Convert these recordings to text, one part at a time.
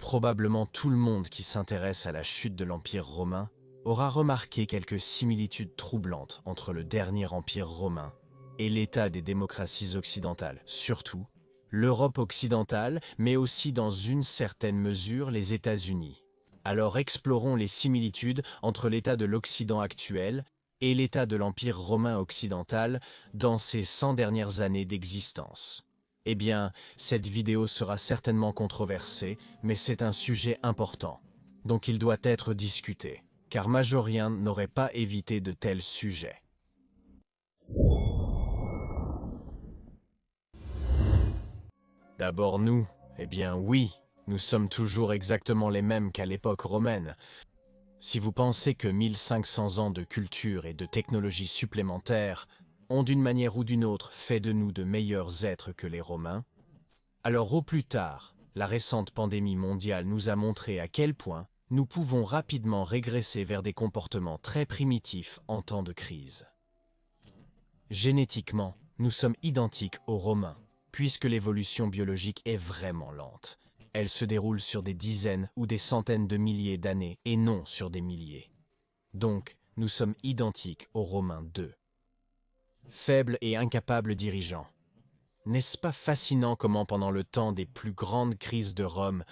Probablement tout le monde qui s'intéresse à la chute de l'Empire romain aura remarqué quelques similitudes troublantes entre le dernier Empire romain et l'état des démocraties occidentales, surtout l'Europe occidentale, mais aussi dans une certaine mesure les États-Unis. Alors explorons les similitudes entre l'état de l'Occident actuel et l'état de l'Empire romain occidental dans ces 100 dernières années d'existence. Eh bien, cette vidéo sera certainement controversée, mais c'est un sujet important, donc il doit être discuté, car Majorien n'aurait pas évité de tels sujets. D'abord nous, eh bien oui, nous sommes toujours exactement les mêmes qu'à l'époque romaine. Si vous pensez que 1500 ans de culture et de technologie supplémentaires ont d'une manière ou d'une autre fait de nous de meilleurs êtres que les Romains, alors au plus tard, la récente pandémie mondiale nous a montré à quel point nous pouvons rapidement régresser vers des comportements très primitifs en temps de crise. Génétiquement, nous sommes identiques aux Romains, puisque l'évolution biologique est vraiment lente. Elle se déroule sur des dizaines ou des centaines de milliers d'années et non sur des milliers. Donc, nous sommes identiques aux Romains d'eux. Faibles et incapables dirigeants. N'est-ce pas fascinant comment pendant le temps des plus grandes crises de Rome,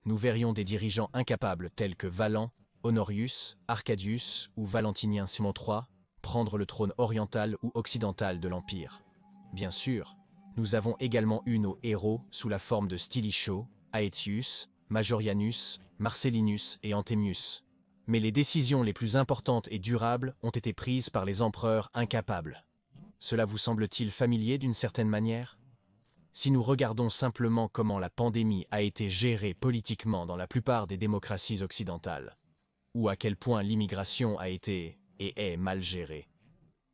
nous verrions des dirigeants incapables tels que Valent, Honorius, Arcadius ou Valentinien Simon III prendre le trône oriental ou occidental de l'Empire. Bien sûr, nous avons également eu nos héros sous la forme de Stilicho, Aetius, Majorianus, Marcellinus et Anthemius. Mais les décisions les plus importantes et durables ont été prises par les empereurs incapables. Cela vous semble-t-il familier d'une certaine manière? Si nous regardons simplement comment la pandémie a été gérée politiquement dans la plupart des démocraties occidentales, ou à quel point l'immigration a été et est mal gérée,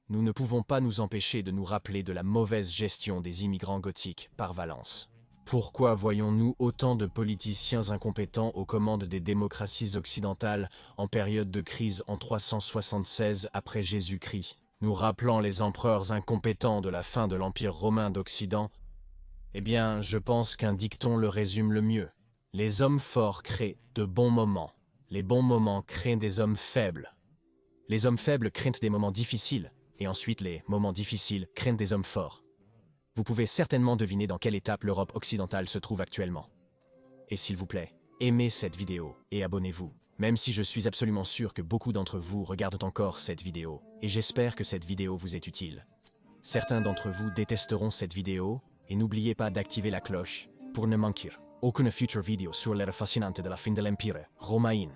nous ne pouvons pas nous empêcher de nous rappeler de la mauvaise gestion des immigrants gothiques par Valence. Pourquoi voyons-nous autant de politiciens incompétents aux commandes des démocraties occidentales en période de crise en 376 après Jésus-Christ, nous rappelant les empereurs incompétents de la fin de l'Empire romain d'Occident? Eh bien, je pense qu'un dicton le résume le mieux. Les hommes forts créent de bons moments. Les bons moments créent des hommes faibles. Les hommes faibles créent des moments difficiles, et ensuite les moments difficiles créent des hommes forts. Vous pouvez certainement deviner dans quelle étape l'Europe occidentale se trouve actuellement. Et s'il vous plaît, aimez cette vidéo et abonnez-vous, même si je suis absolument sûr que beaucoup d'entre vous regardent encore cette vidéo, et j'espère que cette vidéo vous est utile. Certains d'entre vous détesteront cette vidéo, et n'oubliez pas d'activer la cloche pour ne manquer aucune future vidéo sur l'ère fascinante de la fin de l'Empire romain.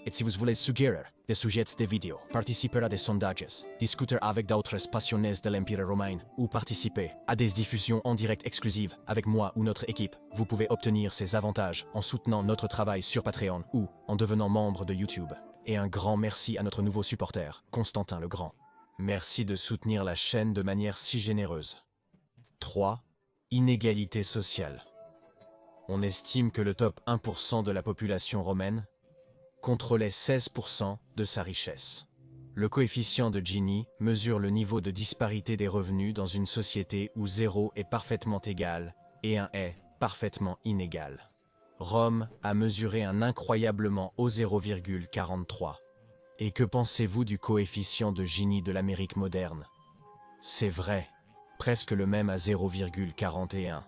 Et si vous voulez suggérer des sujets de vidéos, participer à des sondages, discuter avec d'autres passionnés de l'Empire romain ou participer à des diffusions en direct exclusives avec moi ou notre équipe, vous pouvez obtenir ces avantages en soutenant notre travail sur Patreon ou en devenant membre de YouTube. Et un grand merci à notre nouveau supporter, Constantin le Grand. Merci de soutenir la chaîne de manière si généreuse. 3. Inégalité sociale. On estime que le top 1% de la population romaine contrôlait 16% de sa richesse. Le coefficient de Gini mesure le niveau de disparité des revenus dans une société où 0 est parfaitement égal et 1 est parfaitement inégal. Rome a mesuré un incroyablement haut 0,43. Et que pensez-vous du coefficient de Gini de l'Amérique moderne? C'est vrai, presque le même à 0,41.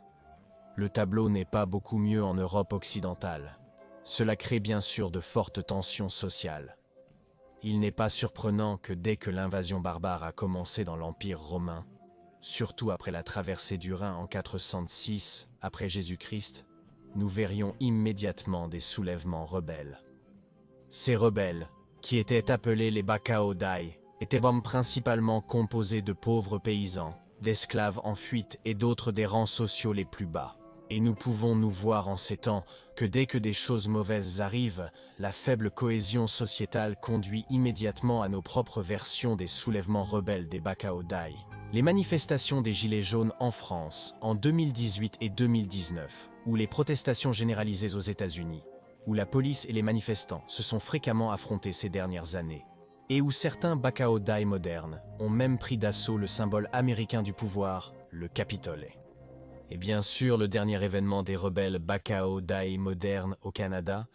Le tableau n'est pas beaucoup mieux en Europe occidentale. Cela crée bien sûr de fortes tensions sociales. Il n'est pas surprenant que dès que l'invasion barbare a commencé dans l'Empire romain, surtout après la traversée du Rhin en 406 après Jésus-Christ, nous verrions immédiatement des soulèvements rebelles. Ces rebelles, qui étaient appelés les Baccaudai, étaient principalement composés de pauvres paysans, d'esclaves en fuite et d'autres des rangs sociaux les plus bas. Et nous pouvons nous voir en ces temps que dès que des choses mauvaises arrivent, la faible cohésion sociétale conduit immédiatement à nos propres versions des soulèvements rebelles des Baccaudai. Les manifestations des Gilets jaunes en France en 2018 et 2019, ou les protestations généralisées aux États-Unis, où la police et les manifestants se sont fréquemment affrontés ces dernières années, et où certains Baccaudai modernes ont même pris d'assaut le symbole américain du pouvoir, le Capitole. Et bien sûr, le dernier événement des rebelles Bacao Dai modernes au Canada,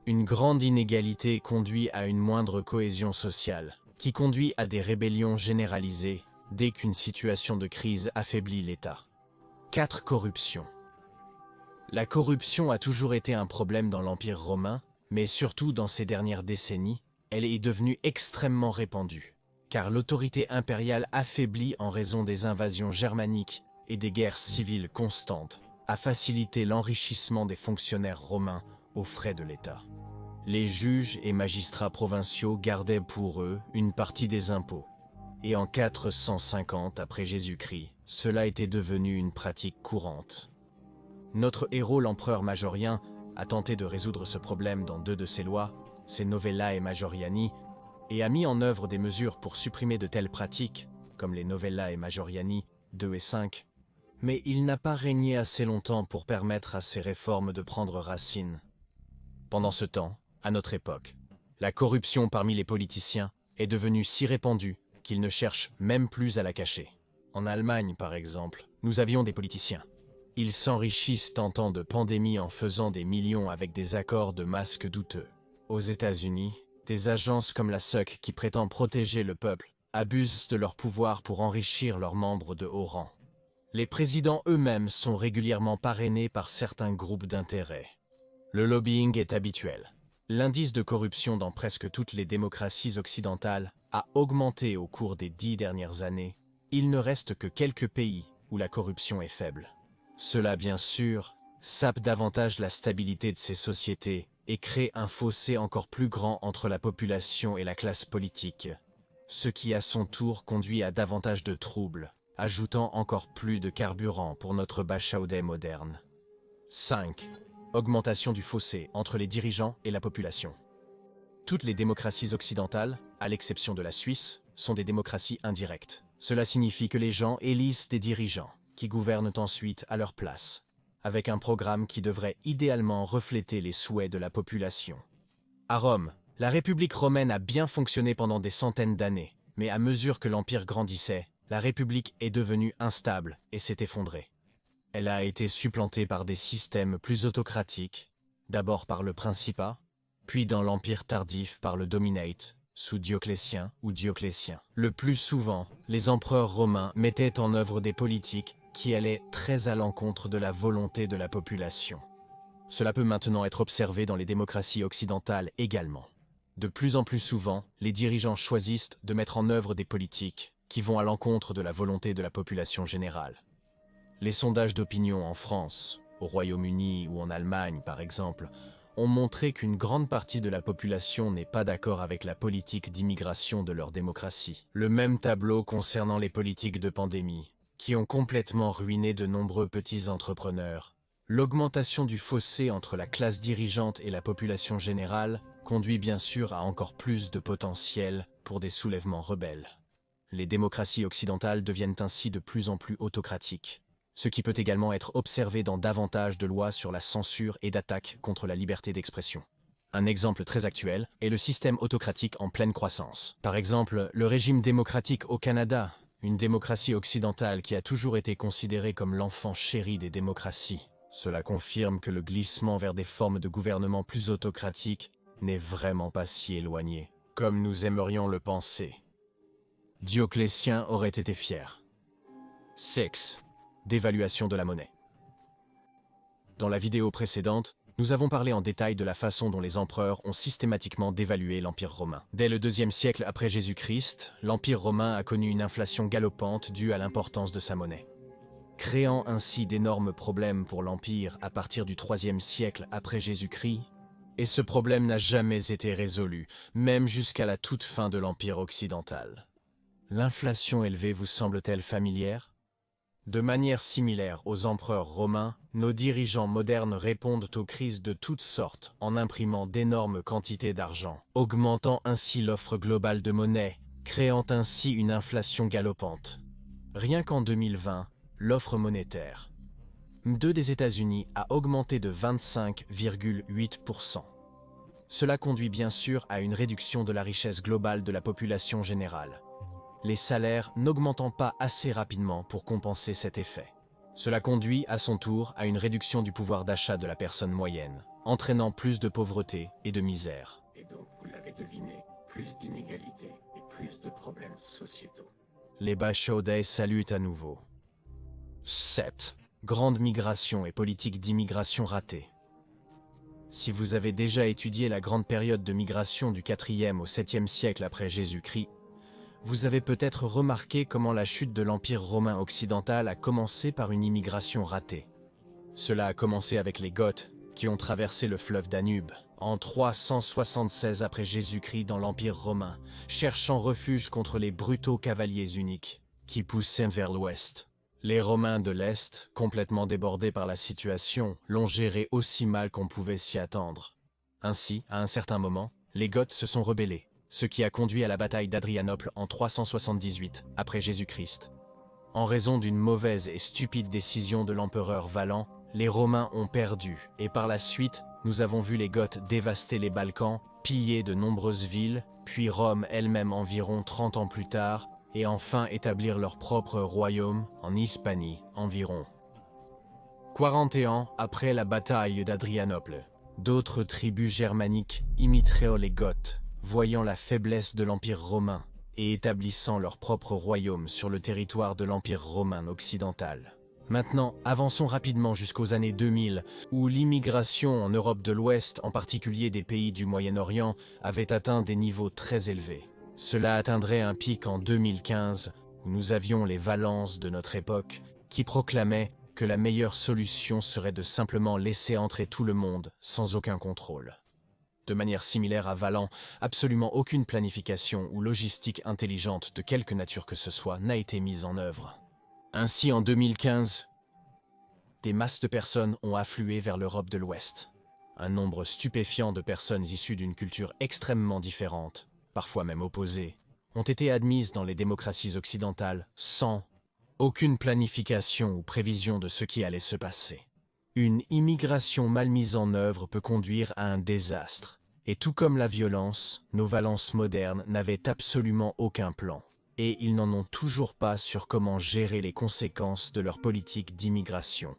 une grande inégalité conduit à une moindre cohésion sociale, qui conduit à des rébellions généralisées dès qu'une situation de crise affaiblit l'État. 4. Corruption. La corruption a toujours été un problème dans l'Empire romain, mais surtout dans ces dernières décennies, elle est devenue extrêmement répandue, car l'autorité impériale affaiblie en raison des invasions germaniques et des guerres civiles constantes a facilité l'enrichissement des fonctionnaires romains aux frais de l'État. Les juges et magistrats provinciaux gardaient pour eux une partie des impôts, et en 450 après Jésus-Christ, cela était devenu une pratique courante. Notre héros, l'empereur Majorien, a tenté de résoudre ce problème dans 2 de ses lois, ses Novellae Majoriani, et a mis en œuvre des mesures pour supprimer de telles pratiques, comme les Novellae Majoriani 2 et 5. Mais il n'a pas régné assez longtemps pour permettre à ces réformes de prendre racine. Pendant ce temps, à notre époque, la corruption parmi les politiciens est devenue si répandue qu'ils ne cherchent même plus à la cacher. En Allemagne, par exemple, nous avions des politiciens. Ils s'enrichissent en temps de pandémie en faisant des millions avec des accords de masques douteux. Aux États-Unis, des agences comme la SUC qui prétend protéger le peuple abusent de leur pouvoir pour enrichir leurs membres de haut rang. Les présidents eux-mêmes sont régulièrement parrainés par certains groupes d'intérêt. Le lobbying est habituel. L'indice de corruption dans presque toutes les démocraties occidentales a augmenté au cours des 10 dernières années. Il ne reste que quelques pays où la corruption est faible. Cela, bien sûr, sape davantage la stabilité de ces sociétés et crée un fossé encore plus grand entre la population et la classe politique, ce qui à son tour conduit à davantage de troubles, ajoutant encore plus de carburant pour notre Bachaudet moderne. 5. Augmentation du fossé entre les dirigeants et la population. Toutes les démocraties occidentales, à l'exception de la Suisse, sont des démocraties indirectes. Cela signifie que les gens élisent des dirigeants, qui gouvernent ensuite à leur place, avec un programme qui devrait idéalement refléter les souhaits de la population. À Rome, la République romaine a bien fonctionné pendant des centaines d'années, mais à mesure que l'Empire grandissait, la République est devenue instable et s'est effondrée. Elle a été supplantée par des systèmes plus autocratiques, d'abord par le Principat, puis dans l'Empire tardif par le Dominate, sous Dioclétien ou Dioclétien. Le plus souvent, les empereurs romains mettaient en œuvre des politiques qui allait très à l'encontre de la volonté de la population. Cela peut maintenant être observé dans les démocraties occidentales également. De plus en plus souvent, les dirigeants choisissent de mettre en œuvre des politiques qui vont à l'encontre de la volonté de la population générale. Les sondages d'opinion en France, au Royaume-Uni ou en Allemagne par exemple, ont montré qu'une grande partie de la population n'est pas d'accord avec la politique d'immigration de leur démocratie. Le même tableau concernant les politiques de pandémie, qui ont complètement ruiné de nombreux petits entrepreneurs. L'augmentation du fossé entre la classe dirigeante et la population générale conduit bien sûr à encore plus de potentiel pour des soulèvements rebelles. Les démocraties occidentales deviennent ainsi de plus en plus autocratiques, ce qui peut également être observé dans davantage de lois sur la censure et d'attaques contre la liberté d'expression. Un exemple très actuel est le système autocratique en pleine croissance. Par exemple, le régime démocratique au Canada, une démocratie occidentale qui a toujours été considérée comme l'enfant chéri des démocraties. Cela confirme que le glissement vers des formes de gouvernement plus autocratiques n'est vraiment pas si éloigné, comme nous aimerions le penser. Dioclétien aurait été fier. 6. Dévaluation de la monnaie. Dans la vidéo précédente, nous avons parlé en détail de la façon dont les empereurs ont systématiquement dévalué l'Empire romain. Dès le IIe siècle après Jésus-Christ, l'Empire romain a connu une inflation galopante due à l'importance de sa monnaie, créant ainsi d'énormes problèmes pour l'Empire à partir du IIIe siècle après Jésus-Christ, et ce problème n'a jamais été résolu, même jusqu'à la toute fin de l'Empire occidental. L'inflation élevée vous semble-t-elle familière ? De manière similaire aux empereurs romains, nos dirigeants modernes répondent aux crises de toutes sortes en imprimant d'énormes quantités d'argent, augmentant ainsi l'offre globale de monnaie, créant ainsi une inflation galopante. Rien qu'en 2020, l'offre monétaire des États-Unis a augmenté de 25,8%. Cela conduit bien sûr à une réduction de la richesse globale de la population générale, les salaires n'augmentant pas assez rapidement pour compenser cet effet. Cela conduit à son tour à une réduction du pouvoir d'achat de la personne moyenne, entraînant plus de pauvreté et de misère. Et donc, vous l'avez deviné, plus d'inégalités et plus de problèmes sociétaux. Les Bachaudet saluent à nouveau. 7. Grande migration et politique d'immigration ratée. Si vous avez déjà étudié la grande période de migration du 4e au 7e siècle après Jésus-Christ, vous avez peut-être remarqué comment la chute de l'Empire romain occidental a commencé par une immigration ratée. Cela a commencé avec les Goths, qui ont traversé le fleuve Danube en 376 après Jésus-Christ dans l'Empire romain, cherchant refuge contre les brutaux cavaliers uniques, qui poussaient vers l'ouest. Les Romains de l'Est, complètement débordés par la situation, l'ont géré aussi mal qu'on pouvait s'y attendre. Ainsi, à un certain moment, les Goths se sont rebellés, ce qui a conduit à la bataille d'Adrianople en 378 après Jésus-Christ. En raison d'une mauvaise et stupide décision de l'empereur Valent, les Romains ont perdu, et par la suite, nous avons vu les Goths dévaster les Balkans, piller de nombreuses villes, puis Rome elle-même environ 30 ans plus tard, et enfin établir leur propre royaume en Hispanie environ 40 ans après la bataille d'Adrianople. D'autres tribus germaniques imitèrent les Goths, voyant la faiblesse de l'Empire romain et établissant leur propre royaume sur le territoire de l'Empire romain occidental. Maintenant, avançons rapidement jusqu'aux années 2000, où l'immigration en Europe de l'Ouest, en particulier des pays du Moyen-Orient, avait atteint des niveaux très élevés. Cela atteindrait un pic en 2015, où nous avions les Valences de notre époque, qui proclamaient que la meilleure solution serait de simplement laisser entrer tout le monde sans aucun contrôle. De manière similaire à Valent, absolument aucune planification ou logistique intelligente de quelque nature que ce soit n'a été mise en œuvre. Ainsi, en 2015, des masses de personnes ont afflué vers l'Europe de l'Ouest. Un nombre stupéfiant de personnes issues d'une culture extrêmement différente, parfois même opposées, ont été admises dans les démocraties occidentales sans aucune planification ou prévision de ce qui allait se passer. Une immigration mal mise en œuvre peut conduire à un désastre. Et tout comme la violence, nos Valences modernes n'avaient absolument aucun plan. Et ils n'en ont toujours pas sur comment gérer les conséquences de leur politique d'immigration.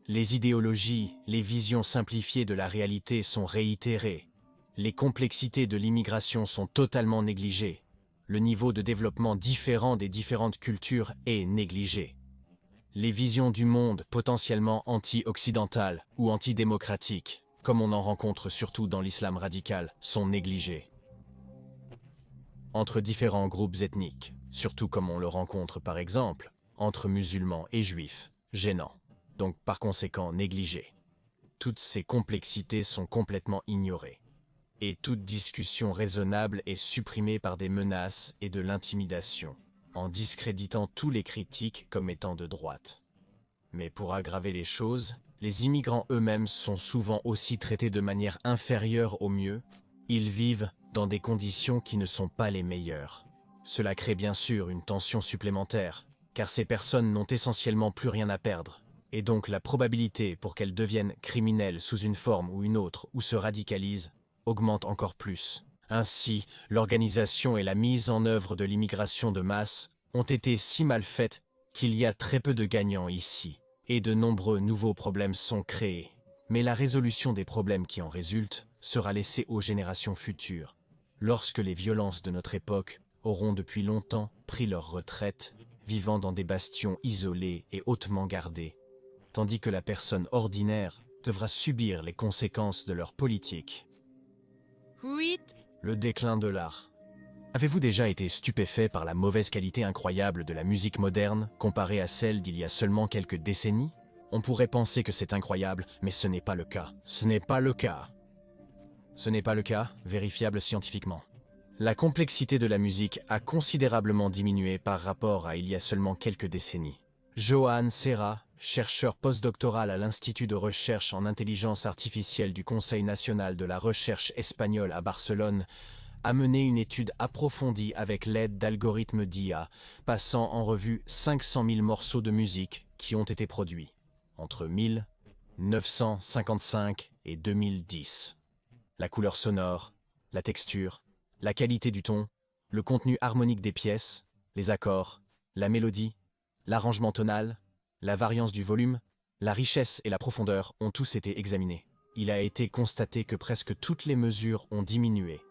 Les idéologies, les visions simplifiées de la réalité sont réitérées. Les complexités de l'immigration sont totalement négligées. Le niveau de développement différent des différentes cultures est négligé. Les visions du monde potentiellement anti-occidentales ou antidémocratiques, comme on en rencontre surtout dans l'islam radical, sont négligées. Entre différents groupes ethniques, surtout comme on le rencontre par exemple, entre musulmans et juifs, gênant, donc par conséquent négligé. Toutes ces complexités sont complètement ignorées. Et toute discussion raisonnable est supprimée par des menaces et de l'intimidation, en discréditant tous les critiques comme étant de droite. Mais pour aggraver les choses, les immigrants eux-mêmes sont souvent aussi traités de manière inférieure au mieux. Ils vivent dans des conditions qui ne sont pas les meilleures. Cela crée bien sûr une tension supplémentaire, car ces personnes n'ont essentiellement plus rien à perdre, et donc la probabilité pour qu'elles deviennent criminelles sous une forme ou une autre ou se radicalisent augmente encore plus. Ainsi, l'organisation et la mise en œuvre de l'immigration de masse ont été si mal faites qu'il y a très peu de gagnants ici, et de nombreux nouveaux problèmes sont créés. Mais la résolution des problèmes qui en résultent sera laissée aux générations futures, lorsque les violences de notre époque auront depuis longtemps pris leur retraite, vivant dans des bastions isolés et hautement gardés, tandis que la personne ordinaire devra subir les conséquences de leur politique. 8. Le déclin de l'art. Avez-vous déjà été stupéfait par la mauvaise qualité incroyable de la musique moderne comparée à celle d'il y a seulement quelques décennies? On pourrait penser que c'est incroyable, mais ce n'est pas le cas. Ce n'est pas le cas. Ce n'est pas le cas, vérifiable scientifiquement. La complexité de la musique a considérablement diminué par rapport à il y a seulement quelques décennies. Joan Serra, chercheur postdoctoral à l'Institut de recherche en intelligence artificielle du Conseil national de la recherche espagnol à Barcelone, a mené une étude approfondie avec l'aide d'algorithmes d'IA, passant en revue 500 000 morceaux de musique qui ont été produits entre 1955 et 2010. La couleur sonore, la texture, la qualité du ton, le contenu harmonique des pièces, les accords, la mélodie, l'arrangement tonal, la variance du volume, la richesse et la profondeur ont tous été examinés. Il a été constaté que presque toutes les mesures ont diminué,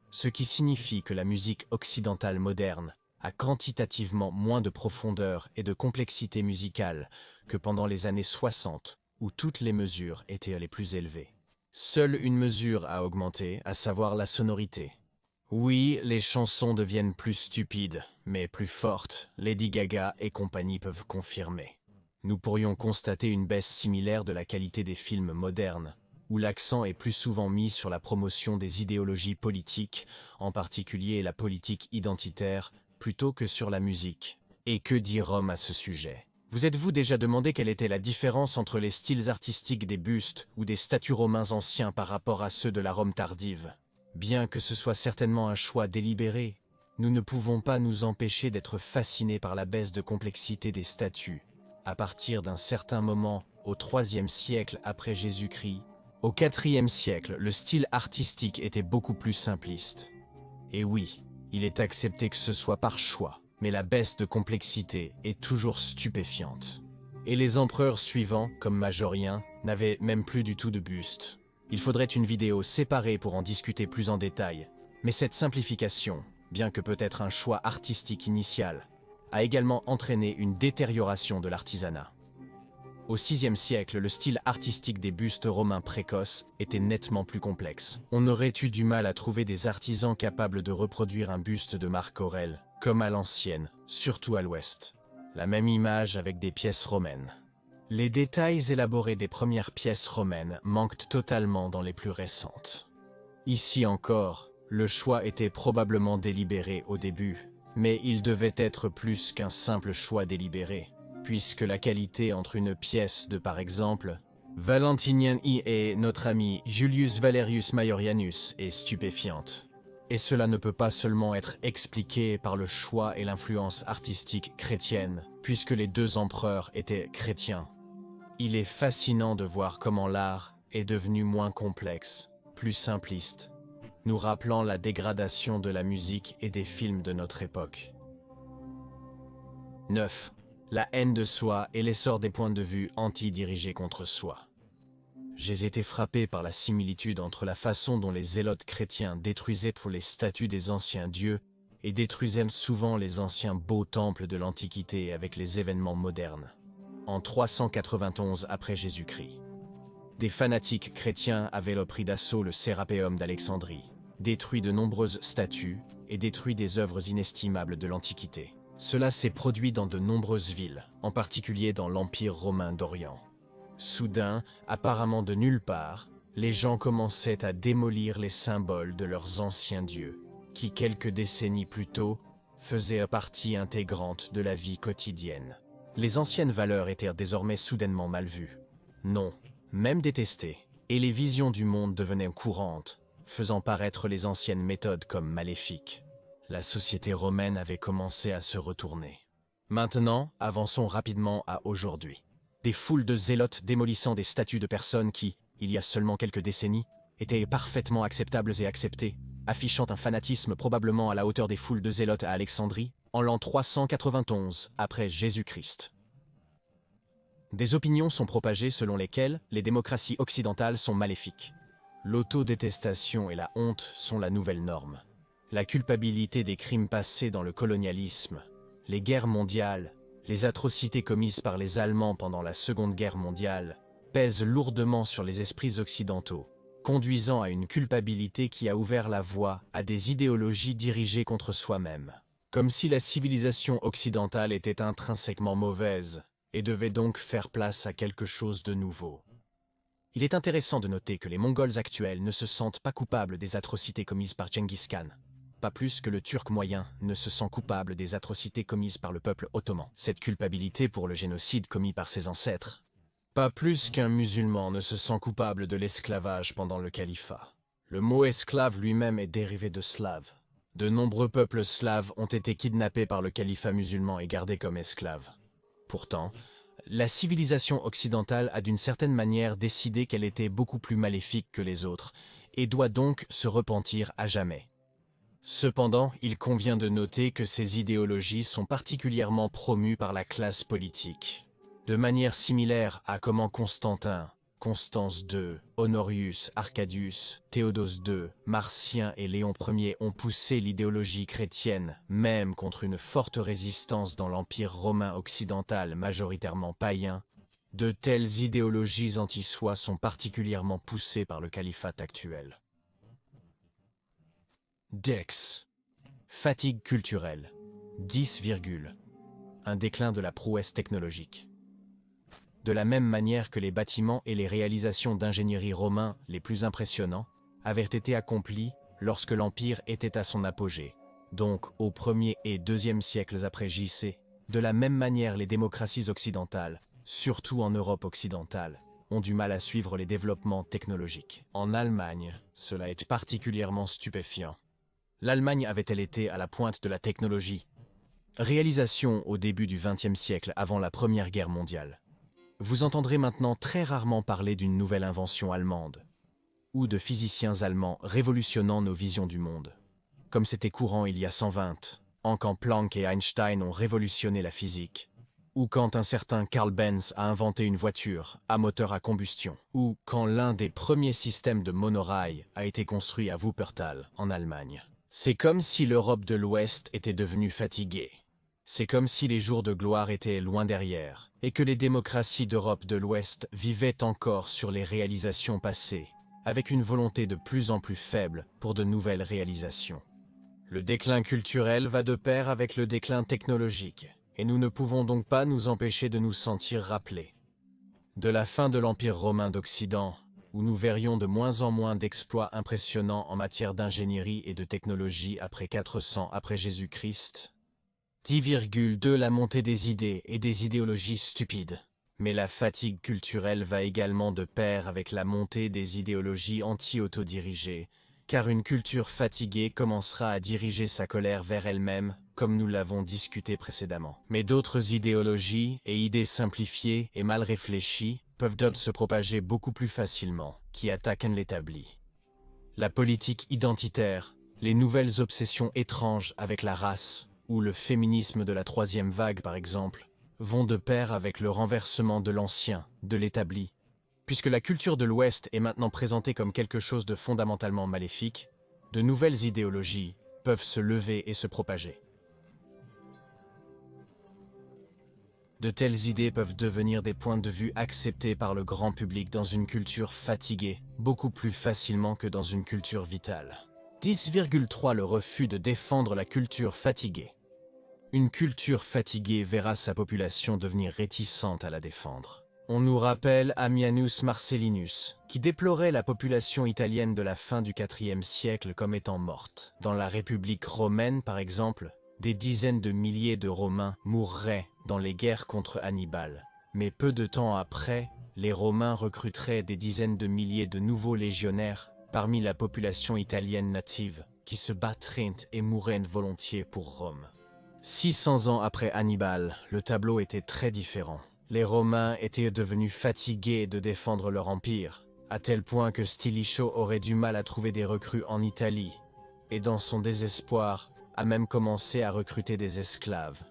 ce qui signifie que la musique occidentale moderne a quantitativement moins de profondeur et de complexité musicale que pendant les années 60, où toutes les mesures étaient les plus élevées. Seule une mesure a augmenté, à savoir la sonorité. Oui, les chansons deviennent plus stupides, mais plus fortes. Lady Gaga et compagnie peuvent confirmer. Nous pourrions constater une baisse similaire de la qualité des films modernes, où l'accent est plus souvent mis sur la promotion des idéologies politiques, en particulier la politique identitaire, plutôt que sur la musique. Et que dit Rome à ce sujet? Vous êtes-vous déjà demandé quelle était la différence entre les styles artistiques des bustes ou des statues romains anciens par rapport à ceux de la Rome tardive? Bien que ce soit certainement un choix délibéré, nous ne pouvons pas nous empêcher d'être fascinés par la baisse de complexité des statues. À partir d'un certain moment, au IIIe siècle après Jésus-Christ, au IVe siècle, le style artistique était beaucoup plus simpliste. Et oui, il est accepté que ce soit par choix, mais la baisse de complexité est toujours stupéfiante. Et les empereurs suivants, comme Majorien, n'avaient même plus du tout de buste. Il faudrait une vidéo séparée pour en discuter plus en détail, mais cette simplification, bien que peut-être un choix artistique initial, a également entraîné une détérioration de l'artisanat. Au VIe siècle, le style artistique des bustes romains précoces était nettement plus complexe. On aurait eu du mal à trouver des artisans capables de reproduire un buste de Marc Aurèle, comme à l'ancienne, surtout à l'ouest. La même image avec des pièces romaines. Les détails élaborés des premières pièces romaines manquent totalement dans les plus récentes. Ici encore, le choix était probablement délibéré au début, mais il devait être plus qu'un simple choix délibéré, puisque la qualité entre une pièce de par exemple Valentinien I et notre ami Julius Valerius Maiorianus est stupéfiante. Et cela ne peut pas seulement être expliqué par le choix et l'influence artistique chrétienne, puisque les deux empereurs étaient chrétiens. Il est fascinant de voir comment l'art est devenu moins complexe, plus simpliste, nous rappelant la dégradation de la musique et des films de notre époque. 9. La haine de soi et l'essor des points de vue anti-dirigés contre soi. J'ai été frappé par la similitude entre la façon dont les zélotes chrétiens détruisaient pour les statues des anciens dieux et détruisaient souvent les anciens beaux temples de l'Antiquité avec les événements modernes. En 391 après Jésus-Christ, des fanatiques chrétiens avaient pris d'assaut le Sérapéum d'Alexandrie, détruit de nombreuses statues et détruit des œuvres inestimables de l'Antiquité. Cela s'est produit dans de nombreuses villes, en particulier dans l'Empire romain d'Orient. Soudain, apparemment de nulle part, les gens commençaient à démolir les symboles de leurs anciens dieux, qui quelques décennies plus tôt faisaient partie intégrante de la vie quotidienne. Les anciennes valeurs étaient désormais soudainement mal vues. Non, même détestées, et les visions du monde devenaient courantes, faisant paraître les anciennes méthodes comme maléfiques. La société romaine avait commencé à se retourner. Maintenant, avançons rapidement à aujourd'hui. Des foules de zélotes démolissant des statues de personnes qui, il y a seulement quelques décennies, étaient parfaitement acceptables et acceptées, affichant un fanatisme probablement à la hauteur des foules de zélotes à Alexandrie, en l'an 391 après Jésus-Christ. Des opinions sont propagées selon lesquelles les démocraties occidentales sont maléfiques. L'autodétestation et la honte sont la nouvelle norme. La culpabilité des crimes passés dans le colonialisme, les guerres mondiales, les atrocités commises par les Allemands pendant la Seconde Guerre mondiale pèsent lourdement sur les esprits occidentaux, conduisant à une culpabilité qui a ouvert la voie à des idéologies dirigées contre soi-même. Comme si la civilisation occidentale était intrinsèquement mauvaise et devait donc faire place à quelque chose de nouveau. Il est intéressant de noter que les Mongols actuels ne se sentent pas coupables des atrocités commises par Genghis Khan. Pas plus que le Turc moyen ne se sent coupable des atrocités commises par le peuple ottoman. Cette culpabilité pour le génocide commis par ses ancêtres. Pas plus qu'un musulman ne se sent coupable de l'esclavage pendant le califat. Le mot esclave lui-même est dérivé de slave. De nombreux peuples slaves ont été kidnappés par le califat musulman et gardés comme esclaves. Pourtant, la civilisation occidentale a d'une certaine manière décidé qu'elle était beaucoup plus maléfique que les autres et doit donc se repentir à jamais. Cependant, il convient de noter que ces idéologies sont particulièrement promues par la classe politique. De manière similaire à comment Constantin, Constance II, Honorius, Arcadius, Théodose II, Marcien et Léon Ier ont poussé l'idéologie chrétienne, même contre une forte résistance dans l'Empire romain occidental majoritairement païen, de telles idéologies anti-soi sont particulièrement poussées par le califat actuel. Dex. Fatigue culturelle. 10, un déclin de la prouesse technologique. De la même manière que les bâtiments et les réalisations d'ingénierie romains les plus impressionnants avaient été accomplis lorsque l'Empire était à son apogée, donc au 1er et 2e siècles après JC, de la même manière les démocraties occidentales, surtout en Europe occidentale, ont du mal à suivre les développements technologiques. En Allemagne, cela est particulièrement stupéfiant. L'Allemagne avait-elle été à la pointe de la technologie? Réalisation au début du XXe siècle avant la Première Guerre mondiale. Vous entendrez maintenant très rarement parler d'une nouvelle invention allemande, ou de physiciens allemands révolutionnant nos visions du monde, comme c'était courant il y a 120 ans quand Planck et Einstein ont révolutionné la physique, ou quand un certain Carl Benz a inventé une voiture à moteur à combustion, ou quand l'un des premiers systèmes de monorail a été construit à Wuppertal, en Allemagne. C'est comme si l'Europe de l'Ouest était devenue fatiguée. C'est comme si les jours de gloire étaient loin derrière, et que les démocraties d'Europe de l'Ouest vivaient encore sur les réalisations passées, avec une volonté de plus en plus faible pour de nouvelles réalisations. Le déclin culturel va de pair avec le déclin technologique, et nous ne pouvons donc pas nous empêcher de nous sentir rappelés. De la fin de l'Empire romain d'Occident, où nous verrions de moins en moins d'exploits impressionnants en matière d'ingénierie et de technologie après 400 après Jésus-Christ, 10,2 la montée des idées et des idéologies stupides. Mais la fatigue culturelle va également de pair avec la montée des idéologies anti-autodirigées, car une culture fatiguée commencera à diriger sa colère vers elle-même, comme nous l'avons discuté précédemment. Mais d'autres idéologies et idées simplifiées et mal réfléchies peuvent se propager beaucoup plus facilement, qui attaquent l'établi. La politique identitaire, les nouvelles obsessions étranges avec la race, ou le féminisme de la troisième vague par exemple, vont de pair avec le renversement de l'ancien, de l'établi. Puisque la culture de l'Ouest est maintenant présentée comme quelque chose de fondamentalement maléfique, de nouvelles idéologies peuvent se lever et se propager. De telles idées peuvent devenir des points de vue acceptés par le grand public dans une culture fatiguée, beaucoup plus facilement que dans une culture vitale. 10,3 le refus de défendre la culture fatiguée. Une culture fatiguée verra sa population devenir réticente à la défendre. On nous rappelle Ammianus Marcellinus, qui déplorait la population italienne de la fin du IVe siècle comme étant morte. Dans la République romaine, par exemple, des dizaines de milliers de Romains mourraient dans les guerres contre Hannibal. Mais peu de temps après, les Romains recruteraient des dizaines de milliers de nouveaux légionnaires parmi la population italienne native, qui se battraient et mourraient volontiers pour Rome. 600 ans après Hannibal, le tableau était très différent. Les Romains étaient devenus fatigués de défendre leur empire, à tel point que Stilicho aurait du mal à trouver des recrues en Italie, et dans son désespoir, a même commencé à recruter des esclaves.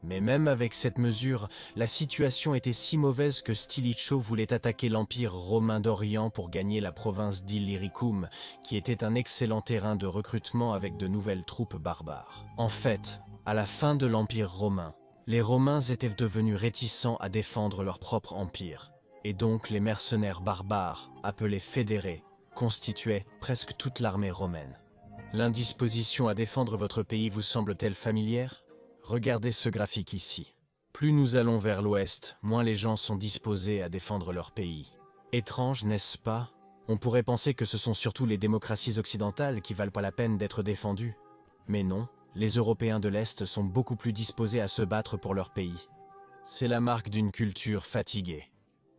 Mais même avec cette mesure, la situation était si mauvaise que Stilicho voulait attaquer l'Empire romain d'Orient pour gagner la province d'Illyricum, qui était un excellent terrain de recrutement avec de nouvelles troupes barbares. En fait, à la fin de l'Empire romain, les Romains étaient devenus réticents à défendre leur propre empire, et donc les mercenaires barbares, appelés fédérés, constituaient presque toute l'armée romaine. L'indisposition à défendre votre pays vous semble-t-elle familière ? Regardez ce graphique ici. Plus nous allons vers l'ouest, moins les gens sont disposés à défendre leur pays. Étrange, n'est-ce pas ? On pourrait penser que ce sont surtout les démocraties occidentales qui valent pas la peine d'être défendues. Mais non, les Européens de l'Est sont beaucoup plus disposés à se battre pour leur pays. C'est la marque d'une culture fatiguée.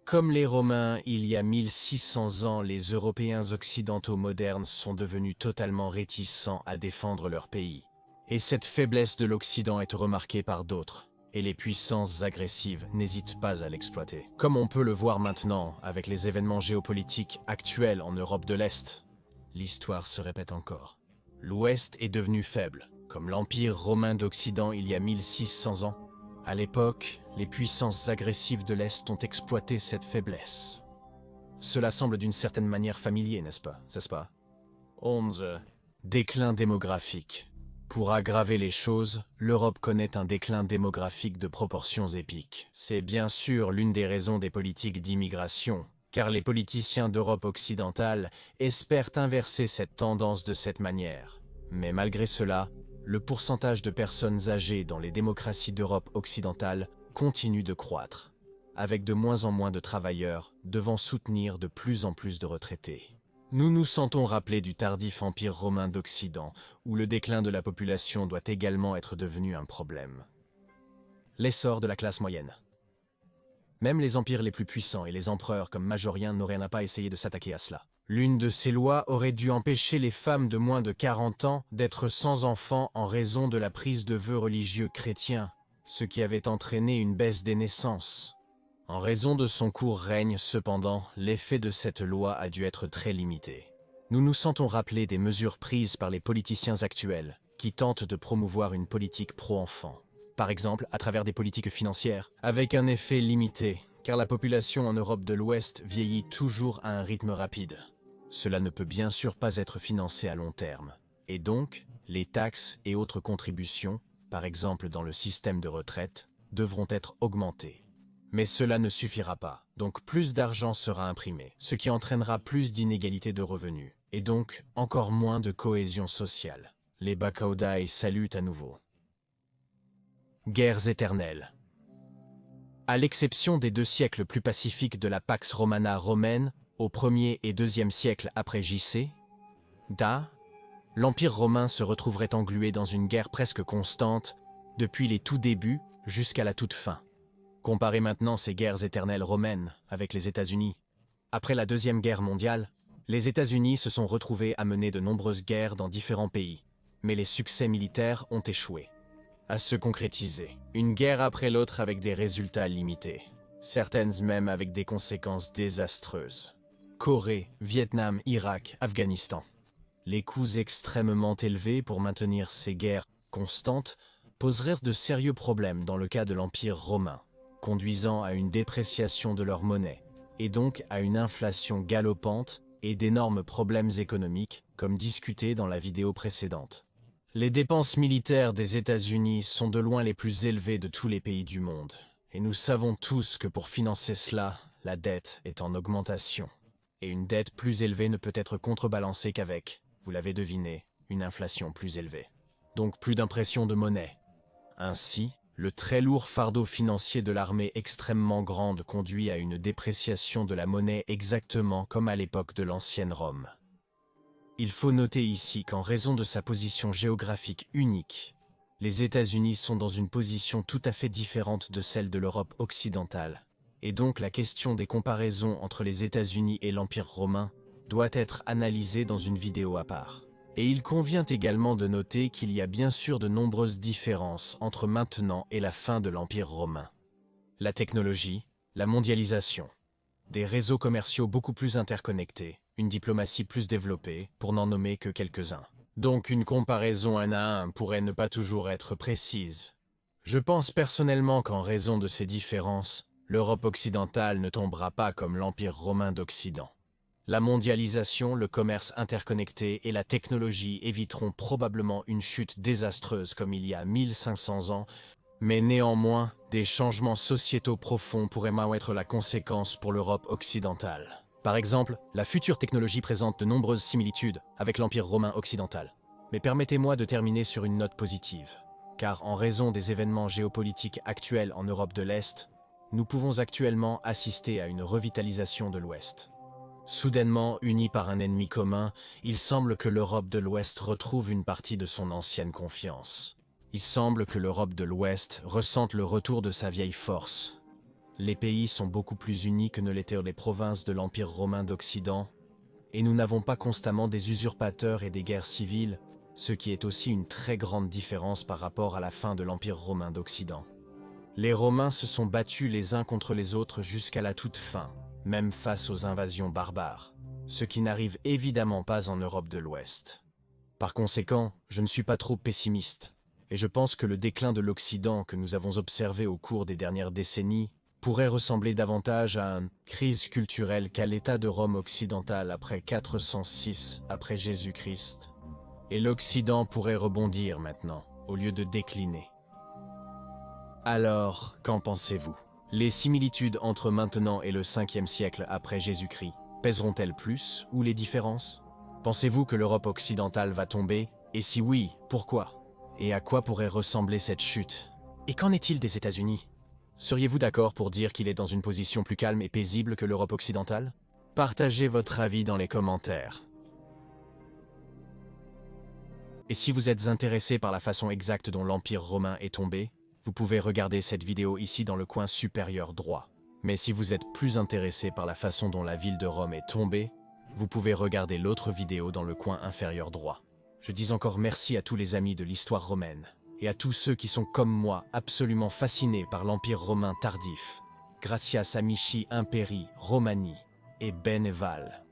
Comme les Romains, il y a 1600 ans, les Européens occidentaux modernes sont devenus totalement réticents à défendre leur pays. Et cette faiblesse de l'Occident est remarquée par d'autres, et les puissances agressives n'hésitent pas à l'exploiter. Comme on peut le voir maintenant avec les événements géopolitiques actuels en Europe de l'Est, l'histoire se répète encore. L'Ouest est devenu faible, comme l'Empire romain d'Occident il y a 1600 ans, À l'époque, les puissances agressives de l'Est ont exploité cette faiblesse. Cela semble d'une certaine manière familier, n'est-ce pas? 11. Déclin démographique. Pour aggraver les choses, l'Europe connaît un déclin démographique de proportions épiques. C'est bien sûr l'une des raisons des politiques d'immigration, car les politiciens d'Europe occidentale espèrent inverser cette tendance de cette manière. Mais malgré cela, le pourcentage de personnes âgées dans les démocraties d'Europe occidentale continue de croître, avec de moins en moins de travailleurs devant soutenir de plus en plus de retraités. Nous nous sentons rappelés du tardif empire romain d'Occident, où le déclin de la population doit également être devenu un problème. L'essor de la classe moyenne. Même les empires les plus puissants et les empereurs comme Majorien n'auraient pas essayé de s'attaquer à cela. L'une de ces lois aurait dû empêcher les femmes de moins de 40 ans d'être sans enfants en raison de la prise de vœux religieux chrétiens, ce qui avait entraîné une baisse des naissances. En raison de son court règne, cependant, l'effet de cette loi a dû être très limité. Nous nous sentons rappelés des mesures prises par les politiciens actuels, qui tentent de promouvoir une politique pro-enfant. Par exemple, à travers des politiques financières, avec un effet limité, car la population en Europe de l'Ouest vieillit toujours à un rythme rapide. Cela ne peut bien sûr pas être financé à long terme. Et donc, les taxes et autres contributions, par exemple dans le système de retraite, devront être augmentées. Mais cela ne suffira pas, donc plus d'argent sera imprimé, ce qui entraînera plus d'inégalités de revenus, et donc encore moins de cohésion sociale. Les Bakoudai saluent à nouveau. Guerres éternelles. À l'exception des 2 siècles plus pacifiques de la Pax Romana romaine, au 1er et 2e siècle après J.C., l'Empire romain se retrouverait englué dans une guerre presque constante depuis les tout débuts jusqu'à la toute fin. Comparez maintenant ces guerres éternelles romaines avec les États-Unis. Après la Deuxième Guerre mondiale, les États-Unis se sont retrouvés à mener de nombreuses guerres dans différents pays, mais les succès militaires ont échoué à se concrétiser, une guerre après l'autre avec des résultats limités, certaines même avec des conséquences désastreuses. Corée, Vietnam, Irak, Afghanistan. Les coûts extrêmement élevés pour maintenir ces guerres constantes poseraient de sérieux problèmes dans le cas de l'Empire romain, conduisant à une dépréciation de leur monnaie, et donc à une inflation galopante et d'énormes problèmes économiques, comme discuté dans la vidéo précédente. Les dépenses militaires des États-Unis sont de loin les plus élevées de tous les pays du monde, et nous savons tous que pour financer cela, la dette est en augmentation. Et une dette plus élevée ne peut être contrebalancée qu'avec, vous l'avez deviné, une inflation plus élevée. Donc plus d'impression de monnaie. Ainsi, le très lourd fardeau financier de l'armée extrêmement grande conduit à une dépréciation de la monnaie exactement comme à l'époque de l'ancienne Rome. Il faut noter ici qu'en raison de sa position géographique unique, les États-Unis sont dans une position tout à fait différente de celle de l'Europe occidentale. Et donc la question des comparaisons entre les États-Unis et l'Empire romain doit être analysée dans une vidéo à part. Et il convient également de noter qu'il y a bien sûr de nombreuses différences entre maintenant et la fin de l'Empire romain. La technologie, la mondialisation, des réseaux commerciaux beaucoup plus interconnectés, une diplomatie plus développée, pour n'en nommer que quelques-uns. Donc une comparaison 1 à 1 pourrait ne pas toujours être précise. Je pense personnellement qu'en raison de ces différences, l'Europe occidentale ne tombera pas comme l'Empire romain d'Occident. La mondialisation, le commerce interconnecté et la technologie éviteront probablement une chute désastreuse comme il y a 1500 ans, mais néanmoins, des changements sociétaux profonds pourraient même être la conséquence pour l'Europe occidentale. Par exemple, la future technologie présente de nombreuses similitudes avec l'Empire romain occidental. Mais permettez-moi de terminer sur une note positive, car en raison des événements géopolitiques actuels en Europe de l'Est, nous pouvons actuellement assister à une revitalisation de l'Ouest. Soudainement unis par un ennemi commun, il semble que l'Europe de l'Ouest retrouve une partie de son ancienne confiance. Il semble que l'Europe de l'Ouest ressente le retour de sa vieille force. Les pays sont beaucoup plus unis que ne l'étaient les provinces de l'Empire romain d'Occident, et nous n'avons pas constamment des usurpateurs et des guerres civiles, ce qui est aussi une très grande différence par rapport à la fin de l'Empire romain d'Occident. Les Romains se sont battus les uns contre les autres jusqu'à la toute fin, même face aux invasions barbares, ce qui n'arrive évidemment pas en Europe de l'Ouest. Par conséquent, je ne suis pas trop pessimiste, Et je pense que le déclin de l'Occident que nous avons observé au cours des dernières décennies pourrait ressembler davantage à une crise culturelle qu'à l'état de Rome occidentale après 406 après Jésus-Christ. Et l'Occident pourrait rebondir maintenant, au lieu de décliner. Alors, qu'en pensez-vous? Les similitudes entre maintenant et le 5e siècle après Jésus-Christ pèseront-elles plus, ou les différences? Pensez-vous que l'Europe occidentale va tomber? Et si oui, pourquoi? Et à quoi pourrait ressembler cette chute? Et qu'en est-il des États-Unis? Seriez-vous d'accord pour dire qu'il est dans une position plus calme et paisible que l'Europe occidentale? Partagez votre avis dans les commentaires. Et si vous êtes intéressé par la façon exacte dont l'Empire romain est tombé, vous pouvez regarder cette vidéo ici dans le coin supérieur droit. Mais si vous êtes plus intéressé par la façon dont la ville de Rome est tombée, vous pouvez regarder l'autre vidéo dans le coin inférieur droit. Je dis encore merci à tous les amis de l'histoire romaine, et à tous ceux qui sont comme moi absolument fascinés par l'Empire romain tardif. Gracias amici imperi Romani et Beneval.